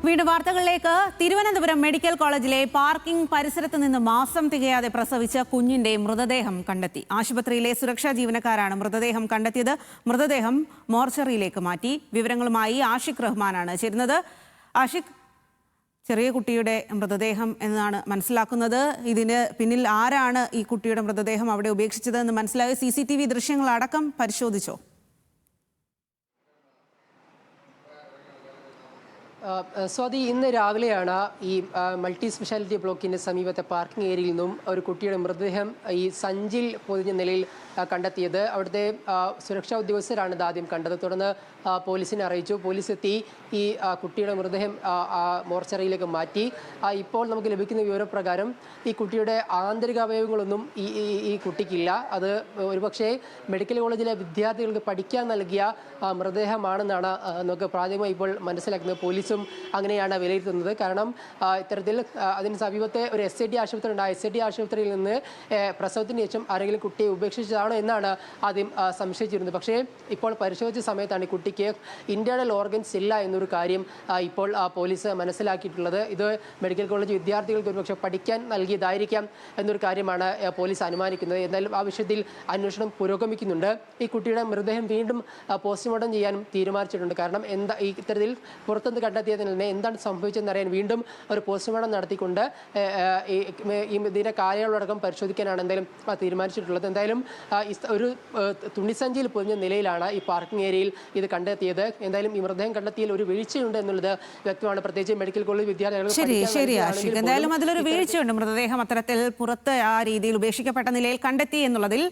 വീണ്ടും വാർത്തകളിലേക്ക്. തിരുവനന്തപുരം മെഡിക്കൽ കോളേജിലെ പാർക്കിംഗ് പരിസരത്ത് നിന്ന് മാസം തികയാതെ പ്രസവിച്ച കുഞ്ഞിന്റെ മൃതദേഹം കണ്ടെത്തി. ആശുപത്രിയിലെ സുരക്ഷാ ജീവനക്കാരാണ് മൃതദേഹം കണ്ടെത്തിയത്. മൃതദേഹം മോർച്ചറിയിലേക്ക് മാറ്റി. വിവരങ്ങളുമായി ആഷിഖ് റഹ്മാനാണ് ചേരുന്നത്. ആഷിഖ്, ചെറിയ കുട്ടിയുടെ മൃതദേഹം എന്നാണ് മനസ്സിലാക്കുന്നത്. ഇതിന് പിന്നിൽ ആരാണ് ഈ കുട്ടിയുടെ മൃതദേഹം അവിടെ ഉപേക്ഷിച്ചത് എന്ന് മനസ്സിലായ CCTV ദൃശ്യങ്ങളടക്കം പരിശോധിച്ചോ? സ്വാതി, ഇന്ന് രാവിലെയാണ് ഈ മൾട്ടി സ്പെഷ്യാലിറ്റി ബ്ലോക്കിൻ്റെ സമീപത്തെ പാർക്കിംഗ് ഏരിയയിൽ നിന്നും ഒരു കുട്ടിയുടെ മൃതദേഹം ഈ സഞ്ചിൽ പൊതിഞ്ഞ നിലയിൽ കണ്ടെത്തിയത്. അവിടുത്തെ സുരക്ഷാ ഉദ്യോഗസ്ഥരാണ് ഇത് ആദ്യം കണ്ടത്. തുടർന്ന് പോലീസിനെ അറിയിച്ചു. പോലീസ് എത്തി ഈ കുട്ടിയുടെ മൃതദേഹം മോർച്ചറിയിലേക്ക് മാറ്റി. ഇപ്പോൾ നമുക്ക് ലഭിക്കുന്ന വിവരപ്രകാരം ഈ കുട്ടിയുടെ ആന്തരിക അവയവങ്ങളൊന്നും ഈ കുട്ടിക്കില്ല. അത് ഒരുപക്ഷെ മെഡിക്കൽ കോളേജിലെ വിദ്യാർത്ഥികൾക്ക് പഠിക്കാൻ നൽകിയ മൃതദേഹമാണെന്നാണ് നമുക്ക് പ്രാഥമികമായി ഇപ്പോൾ മനസ്സിലാക്കുന്നത്. പോലീസും അങ്ങനെയാണ് വിലയിരുത്തുന്നത്. കാരണം ഇത്തരത്തിൽ അതിന് സമീപത്തെ ഒരു SID ആശുപത്രി ഉണ്ട്. ആ SID ആശുപത്രിയിൽ നിന്ന് പ്രസവത്തിന് ശേഷം ആരെങ്കിലും കുട്ടിയെ ഉപേക്ഷിച്ചതാണോ എന്നാണ് ആദ്യം സംശയിച്ചിരുന്നത്. പക്ഷേ ഇപ്പോൾ പരിശോധിച്ച സമയത്താണ് ഈ കുട്ടിക്ക് ഇന്റേണൽ ഓർഗൻസ് ഇല്ല എന്നൊരു കാര്യം ഇപ്പോൾ പോലീസ് മനസ്സിലാക്കിയിട്ടുള്ളത്. ഇത് മെഡിക്കൽ കോളേജ് വിദ്യാർത്ഥികൾക്ക് ഒരുപക്ഷെ പഠിക്കാൻ നൽകിയതായിരിക്കാം എന്നൊരു കാര്യമാണ് പോലീസ് അനുമാനിക്കുന്നത്. എന്നാലും ആ വിഷയത്തിൽ അന്വേഷണം പുരോഗമിക്കുന്നുണ്ട്. ഈ കുട്ടിയുടെ മൃതദേഹം വീണ്ടും പോസ്റ്റ്മോർട്ടം ചെയ്യാനും തീരുമാനിച്ചിട്ടുണ്ട്. കാരണം ഇത്തരത്തിൽ പുറത്തുനിന്ന് കണ്ടെത്തിയതിന് തന്നെ എന്താണ് സംഭവിച്ചതെന്നറിയാൻ വീണ്ടും ഒരു പോസ്റ്റ്മോർട്ടം നടത്തിക്കൊണ്ട് ഇതിന്റെ കാര്യങ്ങളടക്കം പരിശോധിക്കാനാണ് എന്തായാലും തീരുമാനിച്ചിട്ടുള്ളത്. എന്തായാലും ഒരു തുണിസഞ്ചിയിൽ പൊതിഞ്ഞ നിലയിലാണ് ഈ പാർക്കിംഗ് ഏരിയയിൽ ഇത് കണ്ടെത്തിയത്. എന്തായാലും ഈ മൃതദേഹം കണ്ടെത്തിയതിൽ ഒരു വീഴ്ചയുണ്ട് എന്നുള്ളത് വ്യക്തമാണ്. പ്രത്യേകിച്ച് മെഡിക്കൽ കോളേജ് വിദ്യാർത്ഥികൾ എന്തായാലും അതിലൊരു വീഴ്ചയുണ്ട്. മൃതദേഹം അത്തരത്തിൽ പുറത്ത് ആ രീതിയിൽ ഉപേക്ഷിക്കപ്പെട്ട നിലയിൽ കണ്ടെത്തി എന്നുള്ളതിൽ